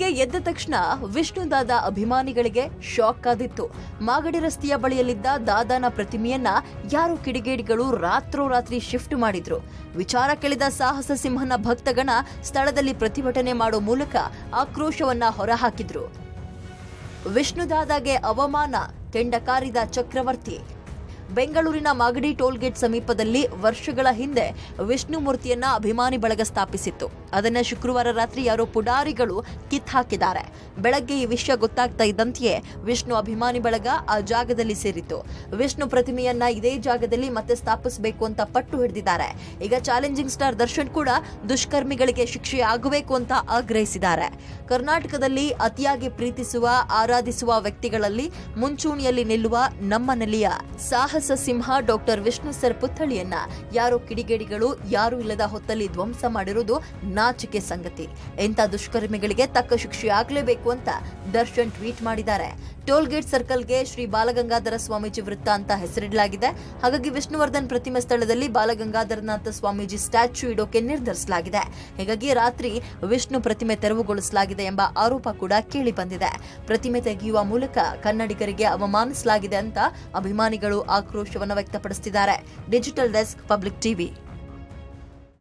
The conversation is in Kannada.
ಬೆಳಗ್ಗೆ ಎದ್ದ ತಕ್ಷಣ ವಿಷ್ಣು ದಾದಾ ಅಭಿಮಾನಿಗಳಿಗೆ ಶಾಕ್ ಆದಿತ್ತು. ಮಾಗಡಿ ರಸ್ತೆಯ ಬಳಿಯಲ್ಲಿದ್ದ ದಾದಾನ ಪ್ರತಿಮೆಯನ್ನ ಯಾರೋ ಕಿಡಿಗೇಡಿಗಳು ರಾತ್ರೋರಾತ್ರಿ ಶಿಫ್ಟ್ ಮಾಡಿದ್ರು. ವಿಚಾರ ಕೇಳಿದ ಸಾಹಸ ಸಿಂಹನ ಭಕ್ತಗಣ ಸ್ಥಳದಲ್ಲಿ ಪ್ರತಿಭಟನೆ ಮಾಡೋ ಮೂಲಕ ಆಕ್ರೋಶವನ್ನ ಹೊರಹಾಕಿದ್ರು. ವಿಷ್ಣು ದಾದಾಗೆ ಅವಮಾನ, ಕೆಂಡ ಕಾರಿದ ಚಕ್ರವರ್ತಿ. ಬೆಂಗಳೂರಿನ ಮಾಗಡಿ ಟೋಲ್ಗೇಟ್ ಸಮೀಪದಲ್ಲಿ ವರ್ಷಗಳ ಹಿಂದೆ ವಿಷ್ಣು ಮೂರ್ತಿಯನ್ನ ಅಭಿಮಾನಿ ಬಳಗ ಸ್ಥಾಪಿಸಿತ್ತು. ಅದನ್ನ ಶುಕ್ರವಾರ ರಾತ್ರಿ ಯಾರೋ ಪುಡಾರಿಗಳು ಕಿತ್ ಹಾಕಿದ್ದಾರೆ. ಬೆಳಗ್ಗೆ ಈ ವಿಷಯ ಗೊತ್ತಾಗ್ತಾ ಇದ್ದಂತೆಯೇ ವಿಷ್ಣು ಅಭಿಮಾನಿ ಬಳಗ ಆ ಜಾಗದಲ್ಲಿ ಸೇರಿತ್ತು. ವಿಷ್ಣು ಪ್ರತಿಮೆಯನ್ನ ಇದೇ ಜಾಗದಲ್ಲಿ ಮತ್ತೆ ಸ್ಥಾಪಿಸಬೇಕು ಅಂತ ಪಟ್ಟು ಹಿಡಿದಿದ್ದಾರೆ. ಈಗ ಚಾಲೆಂಜಿಂಗ್ ಸ್ಟಾರ್ ದರ್ಶನ್ ಕೂಡ ದುಷ್ಕರ್ಮಿಗಳಿಗೆ ಶಿಕ್ಷೆ ಆಗಬೇಕು ಅಂತ ಆಗ್ರಹಿಸಿದ್ದಾರೆ. ಕರ್ನಾಟಕದಲ್ಲಿ ಅತಿಯಾಗಿ ಪ್ರೀತಿಸುವ, ಆರಾಧಿಸುವ ವ್ಯಕ್ತಿಗಳಲ್ಲಿ ಮುಂಚೂಣಿಯಲ್ಲಿ ನಿಲ್ಲುವ ನಮ್ಮ ನೆಲೆಯ ಸಾಹಸ ಸಿಂಹ ಡಾಕ್ಟರ್ ವಿಷ್ಣು ಸರ್ ಪುತ್ಥಳಿಯನ್ನ ಯಾರೋ ಕಿಡಿಗೇಡಿಗಳು ಯಾರೂ ಇಲ್ಲದ ಹೊತ್ತಲ್ಲಿ ಧ್ವಂಸ ಮಾಡಿರುವುದು ನಾಚಿಕೆ ಸಂಗತಿ. ಇಂಥ ದುಷ್ಕರ್ಮಿಗಳಿಗೆ ತಕ್ಕ ಶಿಕ್ಷೆ ಆಗಲೇಬೇಕು ಅಂತ ದರ್ಶನ್ ಟ್ವೀಟ್ ಮಾಡಿದ್ದಾರೆ. ಟೋಲ್ಗೇಟ್ ಸರ್ಕಲ್ಗೆ ಶ್ರೀ ಬಾಲಗಂಗಾಧರ ಸ್ವಾಮೀಜಿ ವೃತ್ತ ಅಂತ ಹೆಸರಿಡಲಾಗಿದೆ. ಹಾಗಾಗಿ ವಿಷ್ಣುವರ್ಧನ್ ಪ್ರತಿಮೆ ಸ್ಥಳದಲ್ಲಿ ಬಾಲಗಂಗಾಧರನಾಥ ಸ್ವಾಮೀಜಿ ಸ್ಟ್ಯಾಚ್ಯೂ ಇಡೋಕೆ ನಿರ್ಧರಿಸಲಾಗಿದೆ. ಹೀಗಾಗಿ ರಾತ್ರಿ ವಿಷ್ಣು ಪ್ರತಿಮೆ ತೆರವುಗೊಳಿಸಲಾಗಿದೆ ಎಂಬ ಆರೋಪ ಕೂಡ ಕೇಳಿ ಬಂದಿದೆ. ಪ್ರತಿಮೆ ತೆಗೆಯುವ ಮೂಲಕ ಕನ್ನಡಿಗರಿಗೆ ಅವಮಾನಿಸಲಾಗಿದೆ ಅಂತ ಅಭಿಮಾನಿಗಳು ಆಕ್ರೋಶವನ್ನು ವ್ಯಕ್ತಪಡಿಸುತ್ತಿದ್ದಾರೆ. Digital desk, public TV.